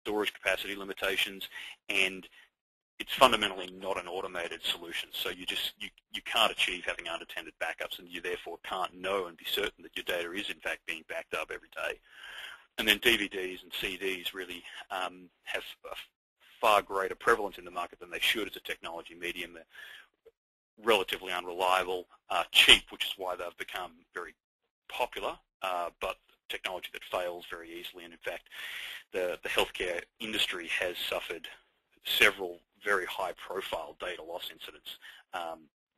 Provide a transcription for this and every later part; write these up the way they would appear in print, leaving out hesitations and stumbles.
storage capacity limitations, and it's fundamentally not an automated solution. So you can't achieve having unattended backups, and you therefore can't know and be certain that your data is in fact being backed up every day. And then DVDs and CDs really have a far greater prevalence in the market than they should as a technology medium. They're relatively unreliable, cheap, which is why they've become very popular, but technology that fails very easily. And in fact, the healthcare industry has suffered several very high-profile data loss incidents,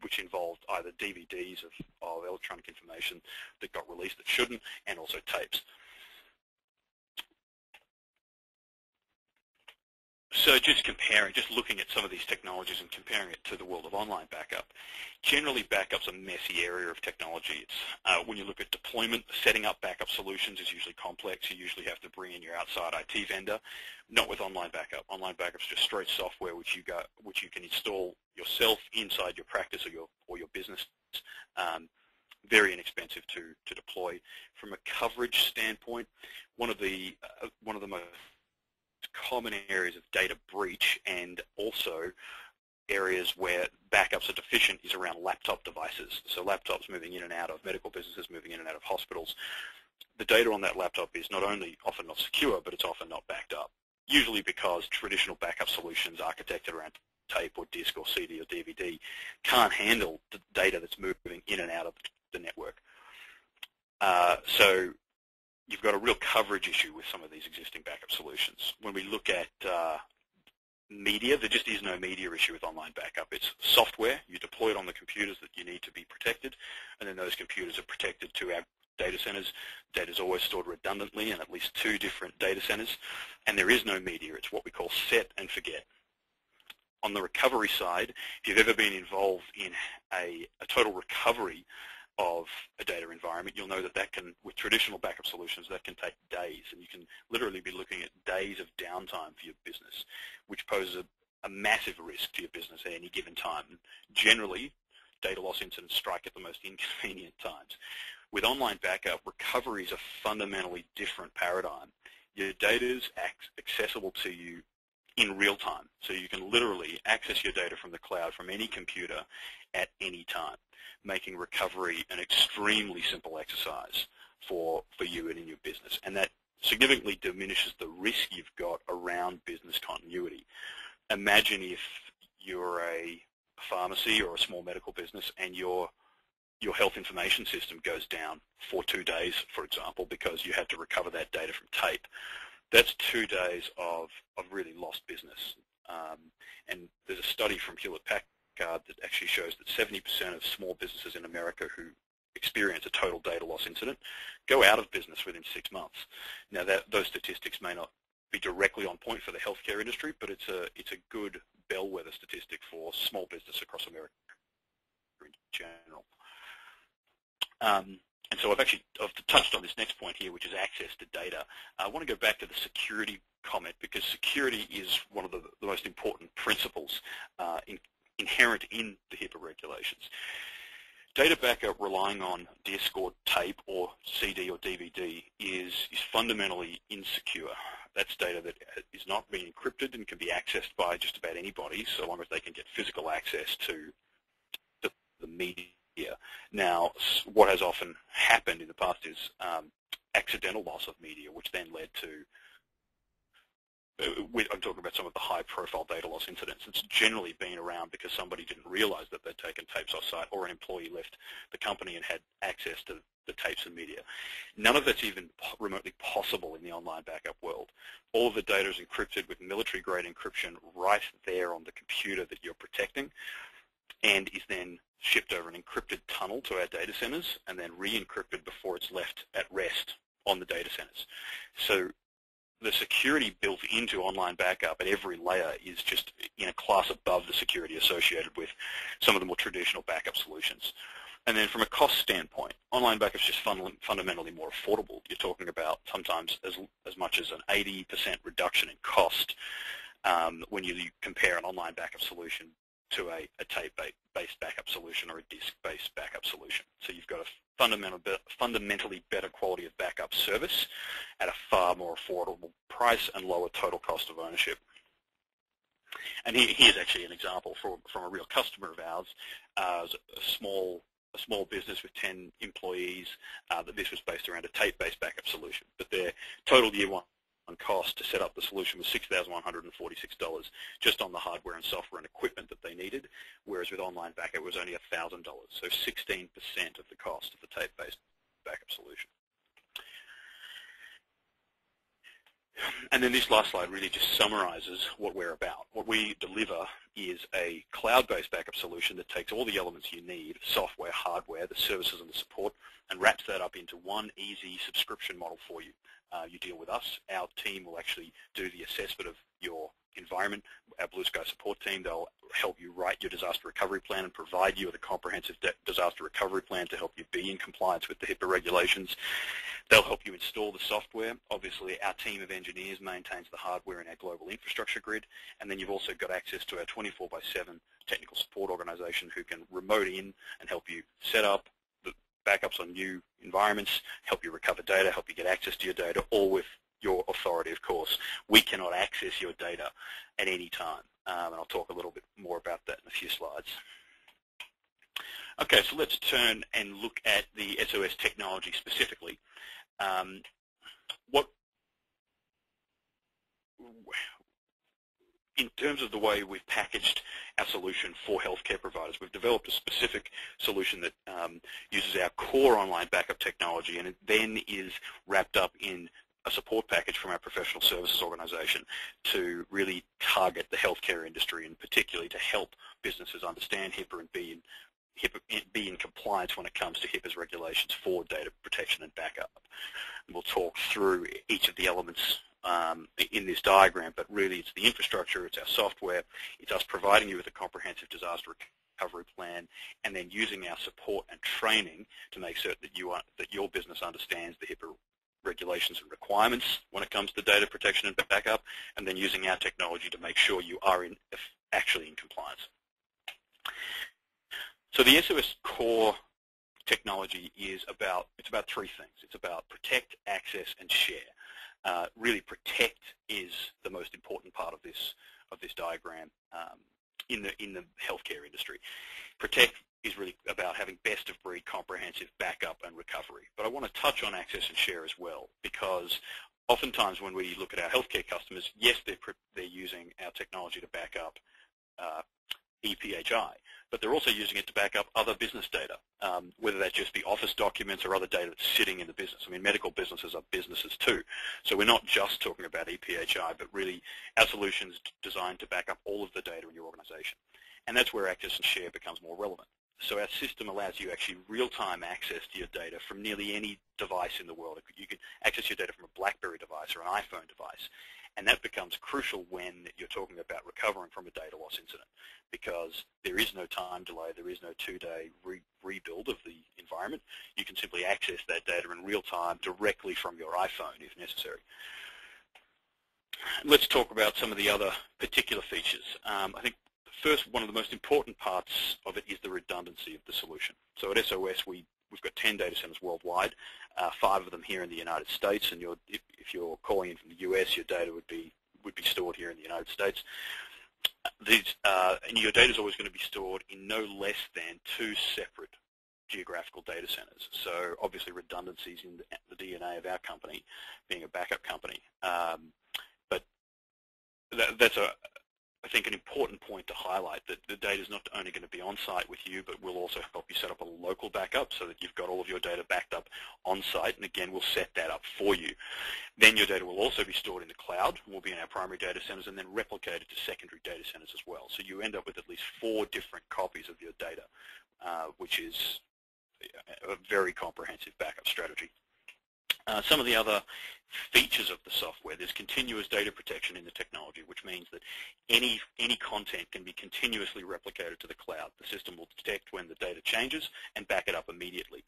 which involved either DVDs of electronic information that got released that shouldn't, and also tapes. So just looking at some of these technologies and comparing it to the world of online backup, generally backup's a messy area of technology. It's, when you look at deployment, setting up backup solutions is usually complex. You usually have to bring in your outside IT vendor. Not with online backup. Online backup's just straight software which you can install yourself inside your practice or your business. Very inexpensive to deploy. From a coverage standpoint, one of the most common areas of data breach and also areas where backups are deficient is around laptop devices. So laptops moving in and out of medical businesses, moving in and out of hospitals. The data on that laptop is not only often not secure, but it's often not backed up, usually because traditional backup solutions architected around tape or disk or CD or DVD can't handle the data that's moving in and out of the network. So you've got a real coverage issue with some of these existing backup solutions. When we look at media, there just is no media issue with online backup. It's software. You deploy it on the computers that you need to be protected, and then those computers are protected to our data centers. Data is always stored redundantly in at least 2 different data centers, and there is no media. It's what we call set and forget. On the recovery side, if you've ever been involved in a total recovery of a data environment, you'll know that with traditional backup solutions, that can take days, and you can literally be looking at days of downtime for your business, which poses a massive risk to your business at any given time. And generally, data loss incidents strike at the most inconvenient times. With online backup, recovery is a fundamentally different paradigm. Your data is accessible to you in real time, so you can literally access your data from the cloud from any computer at any time, making recovery an extremely simple exercise for you and in your business. And that significantly diminishes the risk you've got around business continuity. Imagine if you're a pharmacy or a small medical business and your health information system goes down for 2 days, for example, because you had to recover that data from tape. That's 2 days of really lost business. And there's a study from Hewlett-Packard that actually shows that 70% of small businesses in America who experience a total data loss incident go out of business within 6 months. Now, those statistics may not be directly on point for the healthcare industry, but it's a good bellwether statistic for small business across America in general. And so I've touched on this next point here, which is access to data. I want to go back to the security comment, because security is one of the most important principles inherent in the HIPAA regulations. Data backup relying on disk or tape or CD or DVD is fundamentally insecure. That's data that is not being encrypted and can be accessed by just about anybody, so long as they can get physical access to the media. Now, what has often happened in the past is accidental loss of media, which then led to, I'm talking about some of the high-profile data loss incidents. It's generally been around because somebody didn't realize that they'd taken tapes off-site, or an employee left the company and had access to the tapes and media. None of that's even remotely possible in the online backup world. All of the data is encrypted with military-grade encryption right there on the computer that you're protecting, and is then shipped over an encrypted tunnel to our data centers and then re-encrypted before it's left at rest on the data centers. So the security built into online backup at every layer is just in a class above the security associated with some of the more traditional backup solutions. And then from a cost standpoint, online backup is just fundamentally more affordable. You're talking about sometimes as much as an 80% reduction in cost when you compare an online backup solution to a tape-based backup solution or a disk-based backup solution. So you've got a fundamentally better quality of backup service at a far more affordable price and lower total cost of ownership. And here's actually an example from a real customer of ours, a small business with 10 employees, that this was based around a tape-based backup solution. But their total year one cost to set up the solution was $6,146 just on the hardware and software and equipment that they needed, whereas with online backup it was only $1,000, so 16% of the cost of the tape-based backup solution. And then this last slide really just summarizes what we're about. What we deliver is a cloud-based backup solution that takes all the elements you need, software, hardware, the services and the support, and wraps that up into one easy subscription model for you. You deal with us. Our team will actually do the assessment of your environment. Our Blue Sky support team, they'll help you write your disaster recovery plan and provide you with a comprehensive disaster recovery plan to help you be in compliance with the HIPAA regulations. They'll help you install the software. Obviously, our team of engineers maintains the hardware in our global infrastructure grid, and then you've also got access to our 24/7 technical support organization who can remote in and help you set up the backups on new environments, help you recover data, help you get access to your data, all with your authority, of course. We cannot access your data at any time, and I'll talk a little bit more about that in a few slides. Okay, so let's turn and look at the SOS technology specifically. In terms of the way we've packaged our solution for healthcare providers, we've developed a specific solution that uses our core online backup technology, and it then is wrapped up in a support package from our professional services organization to really target the healthcare industry, and particularly to help businesses understand HIPAA and be in compliance when it comes to HIPAA's regulations for data protection and backup. And we'll talk through each of the elements in this diagram, but really it's the infrastructure, it's our software, it's us providing you with a comprehensive disaster recovery plan, and then using our support and training to make certain that your business understands the HIPAA regulations and requirements when it comes to data protection and backup, and then using our technology to make sure you are actually in compliance. So the SOS core technology is about three things. It's about protect, access, and share. Really, protect is the most important part of this diagram in the healthcare industry. Protect is really about having best-of-breed comprehensive backup and recovery. But I want to touch on access and share as well, because oftentimes when we look at our healthcare customers, yes, they're using our technology to back up EPHI, but they're also using it to back up other business data, whether that just be office documents or other data that's sitting in the business. I mean, medical businesses are businesses too. So we're not just talking about EPHI, but really our solution's designed to back up all of the data in your organization. And that's where access and share becomes more relevant. So our system allows you actually real-time access to your data from nearly any device in the world. You can access your data from a BlackBerry device or an iPhone device. And that becomes crucial when you're talking about recovering from a data loss incident, because there is no time delay, there is no two-day rebuild of the environment. You can simply access that data in real time directly from your iPhone if necessary. Let's talk about some of the other particular features. I think first, one of the most important parts of it is the redundancy of the solution. So at SOS, we've got 10 data centers worldwide, 5 of them here in the United States, and if you're calling in from the US, your data would be stored here in the United States. And your data is always going to be stored in no less than 2 separate geographical data centers. So obviously redundancy is in the DNA of our company, being a backup company. But that's I think an important point to highlight, that the data is not only going to be on site with you, but we'll also help you set up a local backup so that you've got all of your data backed up on site, and again, we'll set that up for you. Then your data will also be stored in the cloud, and will be in our primary data centers, and then replicated to secondary data centers as well. So you end up with at least 4 different copies of your data, which is a very comprehensive backup strategy. Some of the other features of the software, there's continuous data protection in the technology, which means that any content can be continuously replicated to the cloud. The system will detect when the data changes and back it up immediately.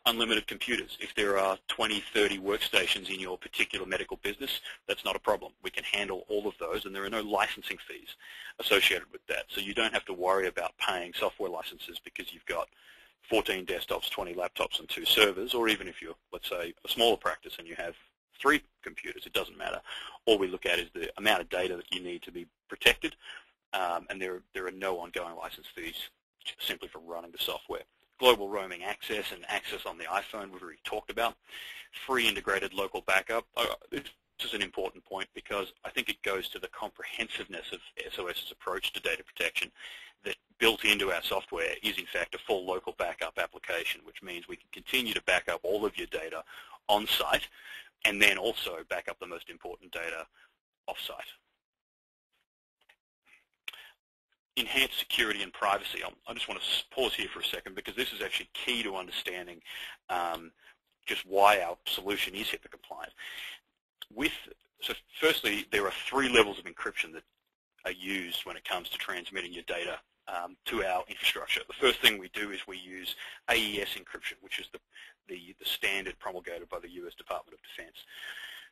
Unlimited computers. If there are 20, 30 workstations in your particular medical business, that's not a problem. We can handle all of those, and there are no licensing fees associated with that. So you don't have to worry about paying software licenses because you've got 14 desktops, 20 laptops, and 2 servers, or even if you're, let's say, a smaller practice and you have 3 computers, it doesn't matter. All we look at is the amount of data that you need to be protected, and there are no ongoing license fees simply for running the software. Global roaming access and access on the iPhone we've already talked about. Free integrated local backup. This is an important point because I think it goes to the comprehensiveness of SOS's approach to data protection, that built into our software is in fact a full local backup application, which means we can continue to back up all of your data on site and then also back up the most important data off-site. Enhanced security and privacy. I just want to pause here for a second because this is actually key to understanding just why our solution is HIPAA compliant. So firstly, there are 3 levels of encryption that are used when it comes to transmitting your data to our infrastructure. The first thing we do is we use AES encryption, which is the standard promulgated by the US Department of Defense,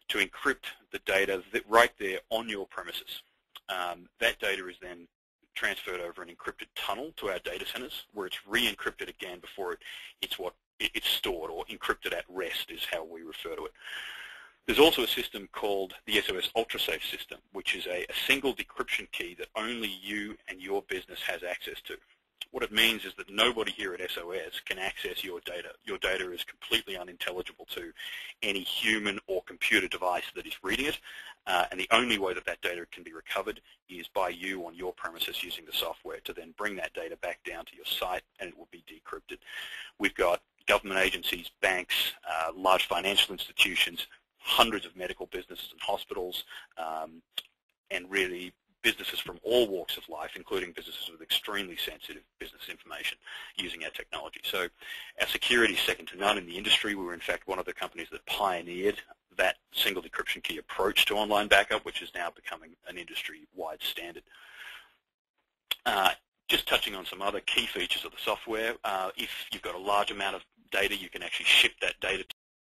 to encrypt the data right there on your premises. That data is then transferred over an encrypted tunnel to our data centers, where it's re-encrypted again before it's stored, or encrypted at rest is how we refer to it. There's also a system called the SOS UltraSafe system, which is a single decryption key that only you and your business has access to. What it means is that nobody here at SOS can access your data. Your data is completely unintelligible to any human or computer device that is reading it, and the only way that data can be recovered is by you on your premises using the software to then bring that data back down to your site, and it will be decrypted. We've got government agencies, banks, large financial institutions, hundreds of medical businesses and hospitals, and really businesses from all walks of life, including businesses with extremely sensitive business information, using our technology. So our security is second to none in the industry. We were in fact one of the companies that pioneered that single decryption key approach to online backup, which is now becoming an industry-wide standard. Just touching on some other key features of the software, if you've got a large amount of data, you can actually ship that data